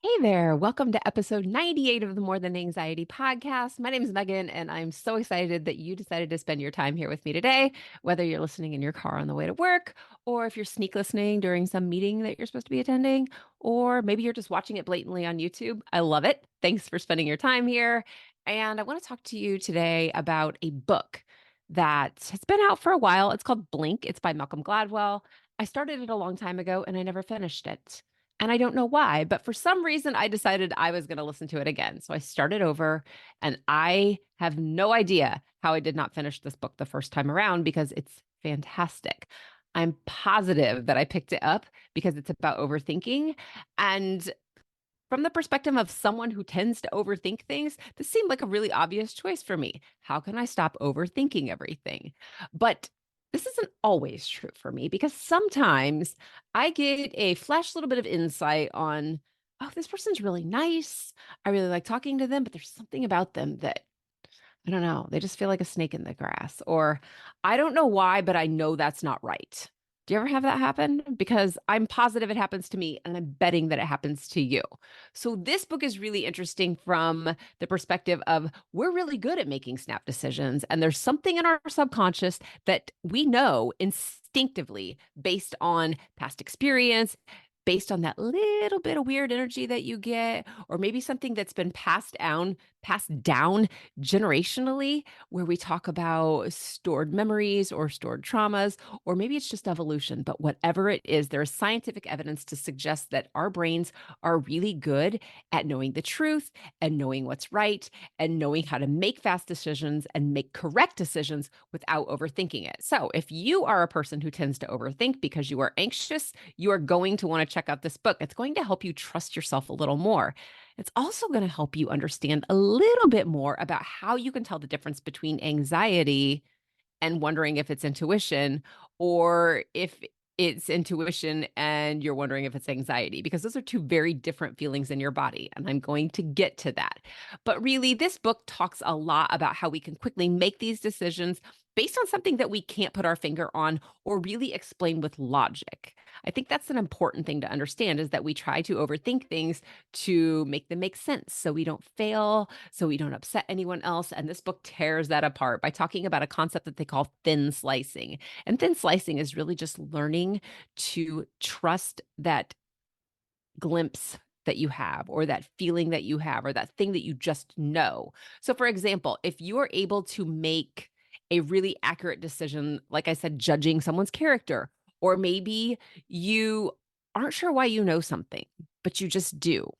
Hey there, welcome to episode 98 of the More Than Anxiety podcast. My name is Megan, and I'm so excited that you decided to spend your time here with me today, whether you're listening in your car on the way to work, or if you're sneak listening during some meeting that you're supposed to be attending, or maybe you're just watching it blatantly on YouTube. I love it. Thanks for spending your time here. And I want to talk to you today about a book that has been out for a while. It's called Blink, it's by Malcolm Gladwell. I started it a long time ago and I never finished it. And I don't know why, but for some reason, I decided I was going to listen to it again. So I started over, and I have no idea how I did not finish this book the first time around because it's fantastic. I'm positive that I picked it up because it's about overthinking. And from the perspective of someone who tends to overthink things, this seemed like a really obvious choice for me. How can I stop overthinking everything? But this isn't always true for me because sometimes I get a flash little bit of insight on, oh, this person's really nice. I really like talking to them, but there's something about them that I don't know. They just feel like a snake in the grass. Or I don't know why, but I know that's not right. Do you ever have that happen? Because I'm positive it happens to me and I'm betting that it happens to you. So this book is really interesting from the perspective of we're really good at making snap decisions. And there's something in our subconscious that we know instinctively based on past experience, based on that little bit of weird energy that you get, or maybe something that's been passed down generationally, where we talk about stored memories or stored traumas, or maybe it's just evolution. But whatever it is, there is scientific evidence to suggest that our brains are really good at knowing the truth and knowing what's right and knowing how to make fast decisions and make correct decisions without overthinking it. So if you are a person who tends to overthink because you are anxious, you are going to want to check out this book. It's going to help you trust yourself a little more. It's also going to help you understand a little bit more about how you can tell the difference between anxiety and wondering if it's intuition, or if it's intuition and you're wondering if it's anxiety, because those are two very different feelings in your body. And I'm going to get to that. But really, this book talks a lot about how we can quickly make these decisions based on something that we can't put our finger on or really explain with logic. I think that's an important thing to understand, is that we try to overthink things to make them make sense so we don't fail, so we don't upset anyone else. And this book tears that apart by talking about a concept that they call thin slicing. And thin slicing is really just learning to trust that glimpse that you have, or that feeling that you have, or that thing that you just know. So, for example, if you are able to make a really accurate decision, like I said, judging someone's character, or maybe you aren't sure why you know something, but you just do,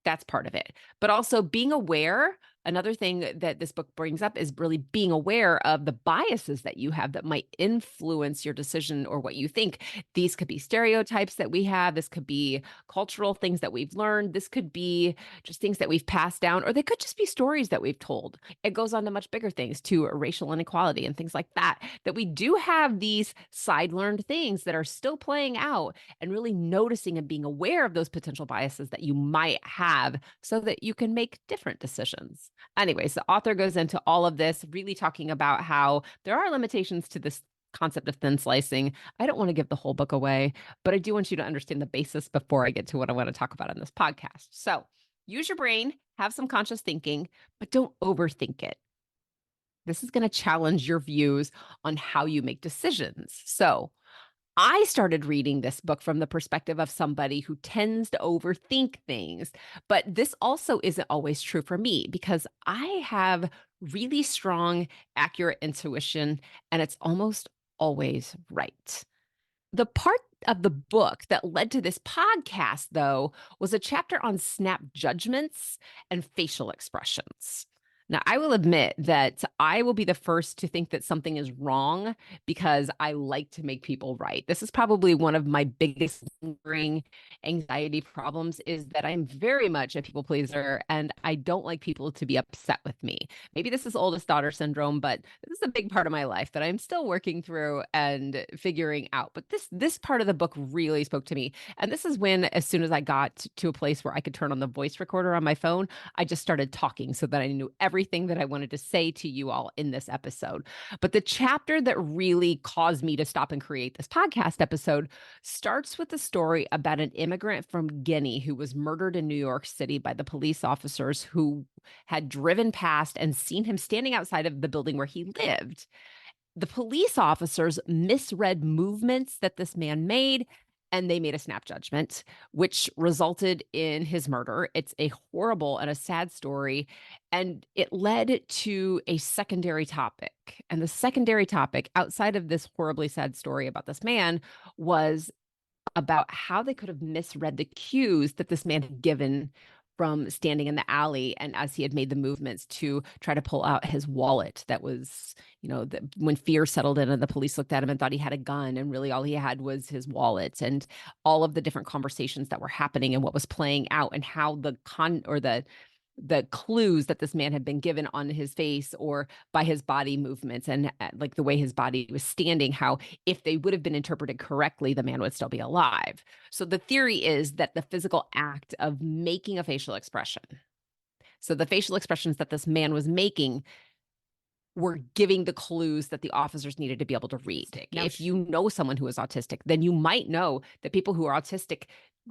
that's part of it. But also being aware, another thing that this book brings up is really being aware of the biases that you have that might influence your decision or what you think. These could be stereotypes that we have. This could be cultural things that we've learned. This could be just things that we've passed down, or they could just be stories that we've told. It goes on to much bigger things, to racial inequality and things like that, that we do have these side learned things that are still playing out, and really noticing and being aware of those potential biases that you might have so that you can make different decisions. Anyways, the author goes into all of this, really talking about how there are limitations to this concept of thin slicing. I don't want to give the whole book away, but I do want you to understand the basis before I get to what I want to talk about on this podcast. So use your brain, have some conscious thinking, but don't overthink it. This is going to challenge your views on how you make decisions. So I started reading this book from the perspective of somebody who tends to overthink things. But this also isn't always true for me, because I have really strong, accurate intuition, and it's almost always right. The part of the book that led to this podcast, though, was a chapter on snap judgments and facial expressions. Now, I will admit that I will be the first to think that something is wrong because I like to make people right. This is probably one of my biggest lingering anxiety problems, is that I'm very much a people pleaser and I don't like people to be upset with me. Maybe this is oldest daughter syndrome, but this is a big part of my life that I'm still working through and figuring out. But this part of the book really spoke to me. And this is when, as soon as I got to a place where I could turn on the voice recorder on my phone, I just started talking so that I knew everything everything that I wanted to say to you all in this episode. But the chapter that really caused me to stop and create this podcast episode starts with the story about an immigrant from Guinea who was murdered in New York City by the police officers who had driven past and seen him standing outside of the building where he lived. The police officers misread movements that this man made, and they made a snap judgment, which resulted in his murder. It's a horrible and a sad story, and it led to a secondary topic. And the secondary topic, outside of this horribly sad story about this man, was about how they could have misread the cues that this man had given from standing in the alley and as he had made the movements to try to pull out his wallet that was, when fear settled in and the police looked at him and thought he had a gun, and really all he had was his wallet, and all of the different conversations that were happening and what was playing out, and how the clues that this man had been given on his face or by his body movements and like the way his body was standing, how if they would have been interpreted correctly, the man would still be alive. So the theory is that the physical act of making a facial expression, so the facial expressions that this man was making, were giving the clues that the officers needed to be able to read. Now, if you know someone who is autistic, then you might know that people who are autistic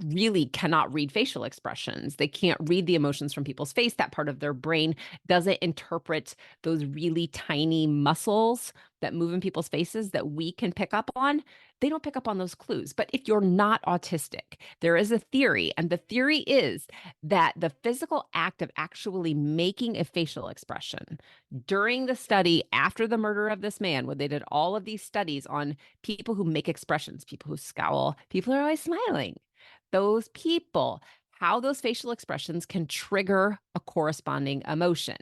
really cannot read facial expressions. They can't read the emotions from people's face. That part of their brain doesn't interpret those really tiny muscles that move in people's faces that we can pick up on. They don't pick up on those clues. But if you're not autistic, there is a theory, and the theory is that the physical act of actually making a facial expression during the study after the murder of this man, when they did all of these studies on people who make expressions, people who scowl, people who are always smiling, those people, how those facial expressions can trigger a corresponding emotion.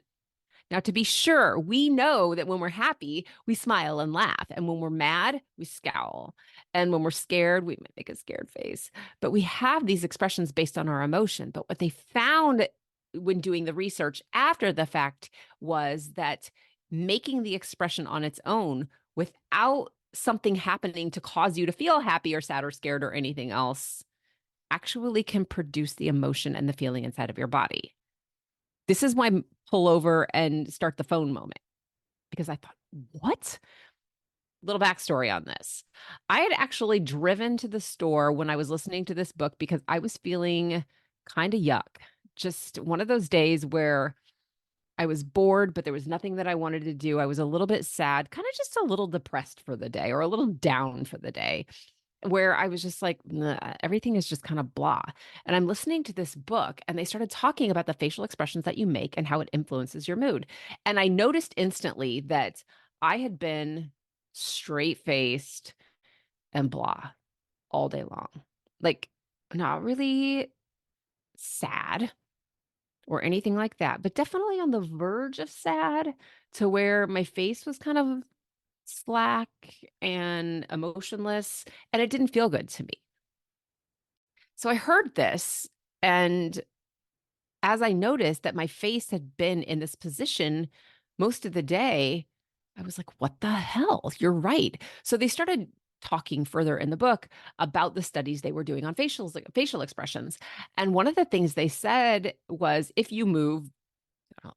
Now, to be sure, we know that when we're happy, we smile and laugh. And when we're mad, we scowl. And when we're scared, we might make a scared face. But we have these expressions based on our emotion. But what they found when doing the research after the fact was that making the expression on its own without something happening to cause you to feel happy or sad or scared or anything else actually can produce the emotion and the feeling inside of your body. This is my pull over and start the phone moment, because I thought, what? Little backstory on this. I had actually driven to the store when I was listening to this book because I was feeling kind of yuck. Just one of those days where I was bored, but there was nothing that I wanted to do. I was a little bit sad, kind of just a little depressed for the day, or a little down for the day, where I was just like, everything is just kind of blah. And I'm listening to this book, and they started talking about the facial expressions that you make and how it influences your mood. And I noticed instantly that I had been straight faced and blah all day long. Like, not really sad or anything like that, but definitely on the verge of sad, to where my face was kind of slack and emotionless, and it didn't feel good to me. So I heard this, and as I noticed that my face had been in this position most of the day, I was like, what the hell? You're right. So they started talking further in the book about the studies they were doing on facial expressions. And one of the things they said was, if you move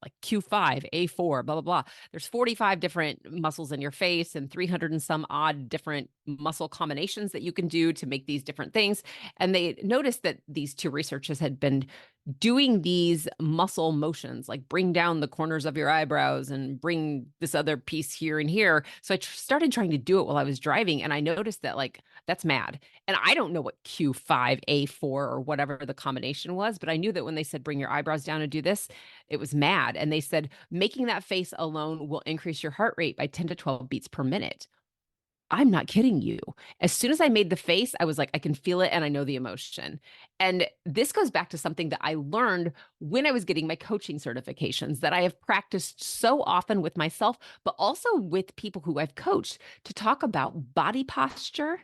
like Q5, A4, blah, blah, blah. There's 45 different muscles in your face and 300 and some odd different muscle combinations that you can do to make these different things. And they noticed that these two researchers had been doing these muscle motions, like bring down the corners of your eyebrows and bring this other piece here and here. So I started trying to do it while I was driving, and I noticed that, like, that's mad. And I don't know what Q5, A4, or whatever the combination was, but I knew that when they said bring your eyebrows down and do this, it was mad. And they said making that face alone will increase your heart rate by 10 to 12 beats per minute. I'm not kidding you. As soon as I made the face, I was like, I can feel it and I know the emotion. And this goes back to something that I learned when I was getting my coaching certifications, that I have practiced so often with myself, but also with people who I've coached, to talk about body posture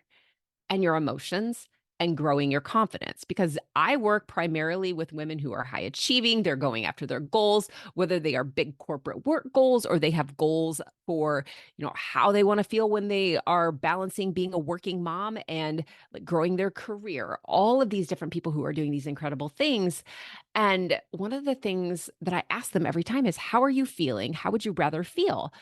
and your emotions and growing your confidence, because I work primarily with women who are high achieving. They're going after their goals, whether they are big corporate work goals or they have goals for, how they want to feel when they are balancing being a working mom and like growing their career. All of these different people who are doing these incredible things. And one of the things that I ask them every time is, how are you feeling? How would you rather feel?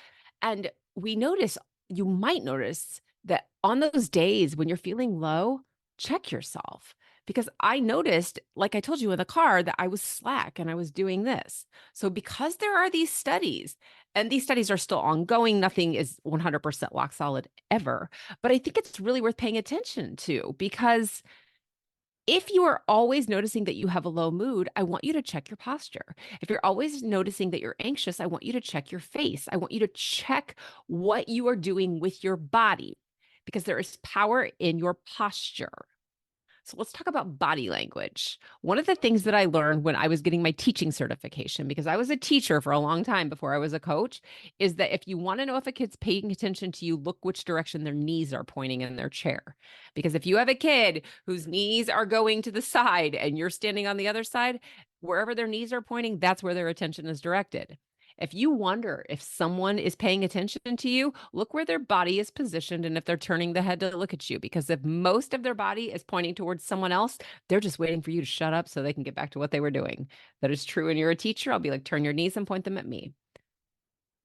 And you might notice that on those days when you're feeling low, check yourself. Because I noticed, like I told you in the car, that I was slack and I was doing this. So, because there are these studies, and these studies are still ongoing, nothing is 100% lock solid ever. But I think it's really worth paying attention to, because if you are always noticing that you have a low mood, I want you to check your posture. If you're always noticing that you're anxious, I want you to check your face. I want you to check what you are doing with your body, because there is power in your posture. So let's talk about body language. One of the things that I learned when I was getting my teaching certification, because I was a teacher for a long time before I was a coach, is that if you want to know if a kid's paying attention to you, look which direction their knees are pointing in their chair. Because if you have a kid whose knees are going to the side and you're standing on the other side, wherever their knees are pointing, that's where their attention is directed. If you wonder if someone is paying attention to you, look where their body is positioned and if they're turning the head to look at you. Because if most of their body is pointing towards someone else, they're just waiting for you to shut up so they can get back to what they were doing. That is true when you're a teacher. I'll be like, turn your knees and point them at me.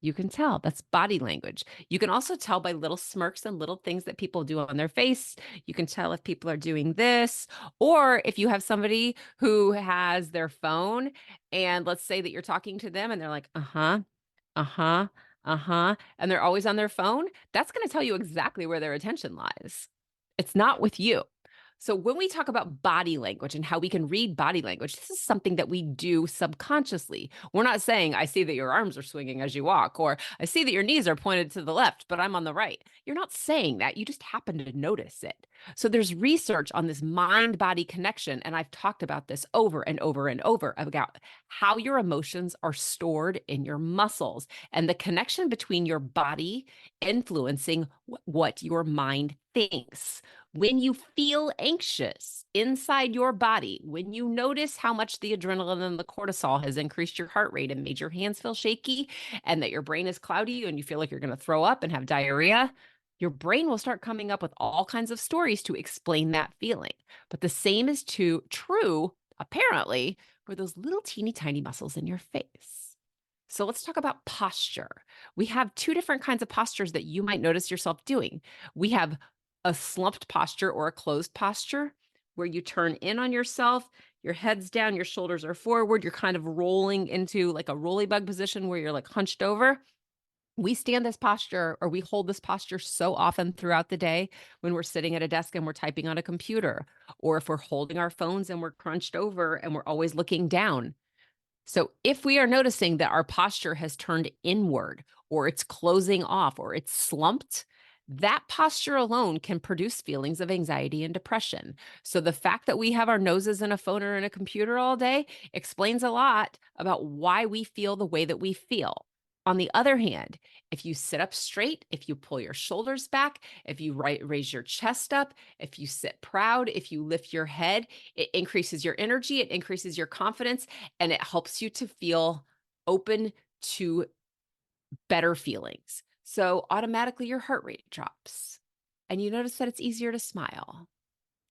You can tell. That's body language. You can also tell by little smirks and little things that people do on their face. You can tell if people are doing this, or if you have somebody who has their phone, and let's say that you're talking to them and they're like, uh-huh, uh-huh, uh-huh, and they're always on their phone, that's going to tell you exactly where their attention lies. It's not with you. So when we talk about body language and how we can read body language, this is something that we do subconsciously. We're not saying, I see that your arms are swinging as you walk, or I see that your knees are pointed to the left, but I'm on the right. You're not saying that. You just happen to notice it. So there's research on this mind-body connection, and I've talked about this over and over and over about how your emotions are stored in your muscles and the connection between your body influencing what your mind thinks. When you feel anxious inside your body, when you notice how much the adrenaline and the cortisol has increased your heart rate and made your hands feel shaky, and that your brain is cloudy and you feel like you're going to throw up and have diarrhea, your brain will start coming up with all kinds of stories to explain that feeling. But the same is true, apparently, for those little teeny tiny muscles in your face. So let's talk about posture. We have two different kinds of postures that you might notice yourself doing. We have a slumped posture or a closed posture, where you turn in on yourself, your head's down, your shoulders are forward, you're kind of rolling into like a rolly bug position where you're like hunched over. We stand this posture, or we hold this posture so often throughout the day when we're sitting at a desk and we're typing on a computer, or if we're holding our phones and we're crunched over and we're always looking down. So if we are noticing that our posture has turned inward, or it's closing off, or it's slumped, that posture alone can produce feelings of anxiety and depression. So the fact that we have our noses in a phone or in a computer all day explains a lot about why we feel the way that we feel. On the other hand, if you sit up straight, if you pull your shoulders back, if you raise your chest up, if you sit proud, if you lift your head, it increases your energy, it increases your confidence, and it helps you to feel open to better feelings. So automatically your heart rate drops, and you notice that it's easier to smile,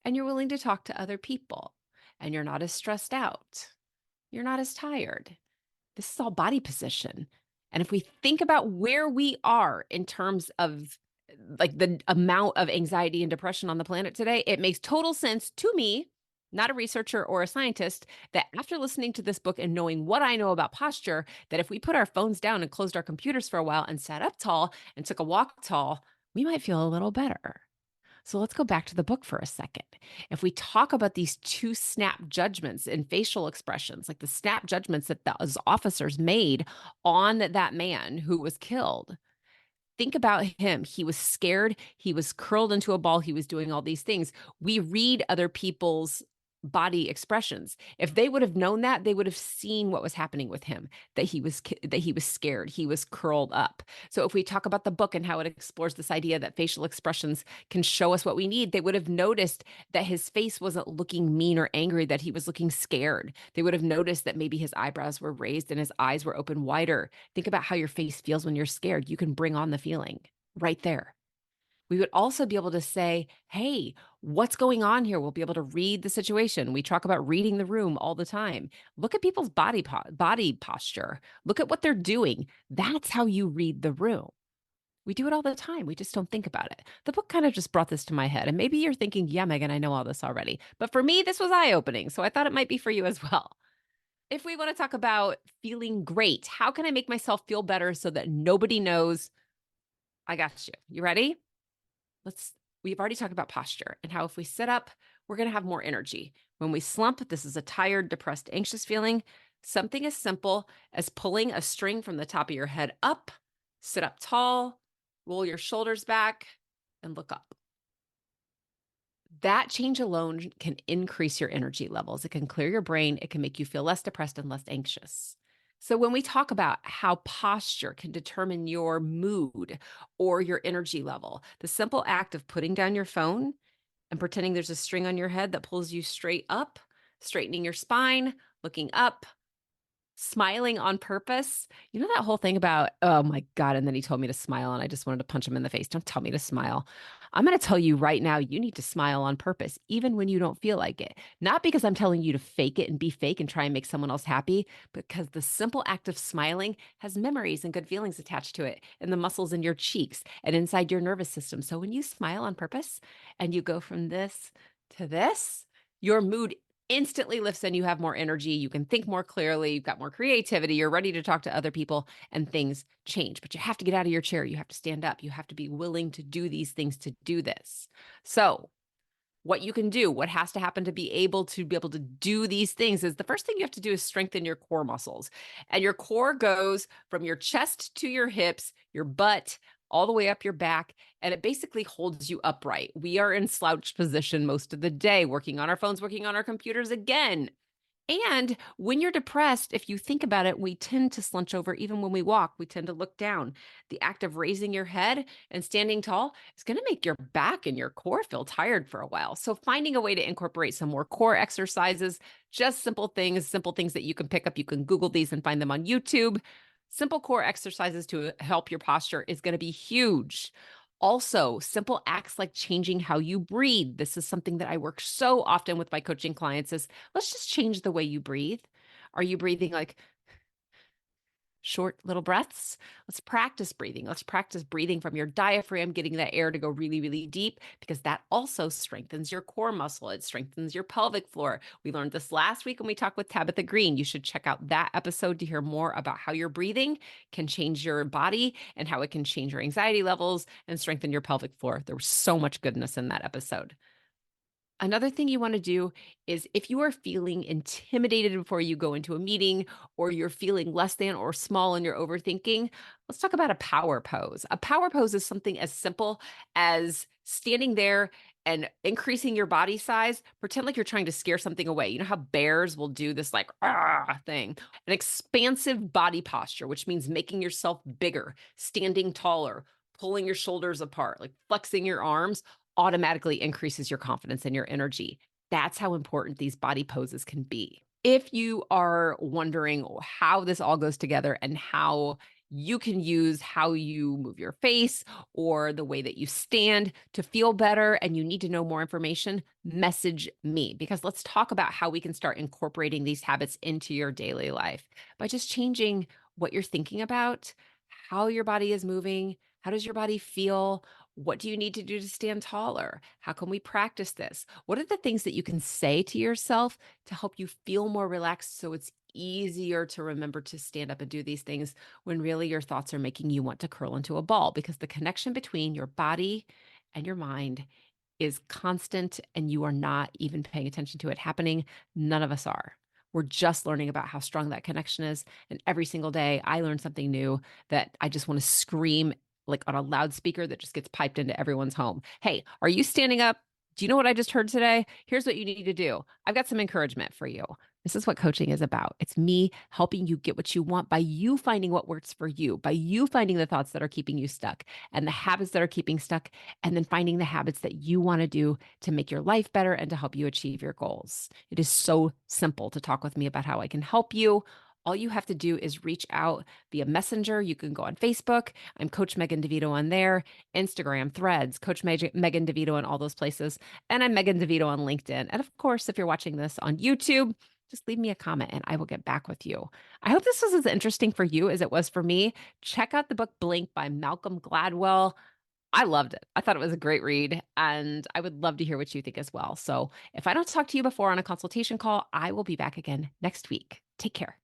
and you're willing to talk to other people, and you're not as stressed out. You're not as tired. This is all body position. And if we think about where we are in terms of like the amount of anxiety and depression on the planet today, it makes total sense to me, not a researcher or a scientist, that after listening to this book and knowing what I know about posture, that if we put our phones down and closed our computers for a while and sat up tall and took a walk tall, we might feel a little better. So let's go back to the book for a second. If we talk about these two snap judgments in facial expressions, like the snap judgments that those officers made on that man who was killed, think about him. He was scared. He was curled into a ball. He was doing all these things. We read other people's body expressions. If they would have known that, they would have seen what was happening with him, that he was scared, he was curled up. So if we talk about the book and how it explores this idea that facial expressions can show us what we need, they would have noticed that his face wasn't looking mean or angry, that he was looking scared. They would have noticed that maybe his eyebrows were raised and his eyes were open wider. Think about how your face feels when you're scared. You can bring on the feeling right there. We would also be able to say, hey, what's going on here? We'll be able to read the situation. We talk about reading the room all the time. Look at people's body posture. Look at what they're doing. That's how you read the room. We do it all the time. We just don't think about it. The book kind of just brought this to my head. And maybe you're thinking, yeah, Megan, I know all this already. But for me, this was eye opening. So I thought it might be for you as well. If we want to talk about feeling great, how can I make myself feel better so that nobody knows I got you? You ready? We've already talked about posture and how if we sit up, we're going to have more energy. When we slump, this is a tired, depressed, anxious feeling. Something as simple as pulling a string from the top of your head up, sit up tall, roll your shoulders back, and look up. That change alone can increase your energy levels. It can clear your brain. It can make you feel less depressed and less anxious. So, when we talk about how posture can determine your mood or your energy level, the simple act of putting down your phone and pretending there's a string on your head that pulls you straight up, straightening your spine, looking up, smiling on purpose. You know that whole thing about, oh my God, and then he told me to smile and I just wanted to punch him in the face. Don't tell me to smile. I'm going to tell you right now, you need to smile on purpose, even when you don't feel like it. Not because I'm telling you to fake it and be fake and try and make someone else happy, because the simple act of smiling has memories and good feelings attached to it in the muscles in your cheeks and inside your nervous system. So when you smile on purpose and you go from this to this, your mood instantly lifts and you have more energy. You can think more clearly. You've got more creativity. You're ready to talk to other people and things change. But you have to get out of your chair. You have to stand up. You have to be willing to do these things to do this. So, what you can do, what has to happen to be able to do these things is the first thing you have to do is strengthen your core muscles. And your core goes from your chest to your hips, your butt, all the way up your back, and it basically holds you upright. We are in slouch position most of the day, working on our phones, working on our computers again. And when you're depressed, if you think about it, we tend to slouch over even when we walk. We tend to look down. The act of raising your head and standing tall is going to make your back and your core feel tired for a while. So finding a way to incorporate some more core exercises, just simple things that you can pick up. You can Google these and find them on YouTube. Simple core exercises to help your posture is going to be huge. Also, simple acts like changing how you breathe. This is something that I work so often with my coaching clients is let's just change the way you breathe. Are you breathing like short little breaths? Let's practice breathing. Let's practice breathing from your diaphragm, getting that air to go really, really deep, because that also strengthens your core muscle. It strengthens your pelvic floor. We learned this last week when we talked with Tabitha Green. You should check out that episode to hear more about how your breathing can change your body and how it can change your anxiety levels and strengthen your pelvic floor. There was so much goodness in that episode. Another thing you want to do is if you are feeling intimidated before you go into a meeting, or you're feeling less than or small and you're overthinking, let's talk about a power pose. A power pose is something as simple as standing there and increasing your body size. Pretend like you're trying to scare something away. You know how bears will do this like thing? An expansive body posture, which means making yourself bigger, standing taller, pulling your shoulders apart, like flexing your arms automatically increases your confidence and your energy. That's how important these body poses can be. If you are wondering how this all goes together and how you can use how you move your face or the way that you stand to feel better and you need to know more information, message me, because let's talk about how we can start incorporating these habits into your daily life by just changing what you're thinking about, how your body is moving, how does your body feel, what do you need to do to stand taller? How can we practice this? What are the things that you can say to yourself to help you feel more relaxed so it's easier to remember to stand up and do these things when really your thoughts are making you want to curl into a ball? Because the connection between your body and your mind is constant and you are not even paying attention to it happening. None of us are. We're just learning about how strong that connection is. And every single day I learn something new that I just want to scream like on a loudspeaker that just gets piped into everyone's home. Hey, are you standing up? Do you know what I just heard today? Here's what you need to do. I've got some encouragement for you. This is what coaching is about. It's me helping you get what you want by you finding what works for you, by you finding the thoughts that are keeping you stuck and the habits that are keeping stuck, and then finding the habits that you want to do to make your life better and to help you achieve your goals. It is so simple to talk with me about how I can help you. All you have to do is reach out via Messenger. You can go on Facebook. I'm Coach Megan DeVito on there, Instagram, Threads, Coach Megan DeVito on all those places. And I'm Megan DeVito on LinkedIn. And of course, if you're watching this on YouTube, just leave me a comment and I will get back with you. I hope this was as interesting for you as it was for me. Check out the book Blink by Malcolm Gladwell. I loved it. I thought it was a great read, and I would love to hear what you think as well. So if I don't talk to you before on a consultation call, I will be back again next week. Take care.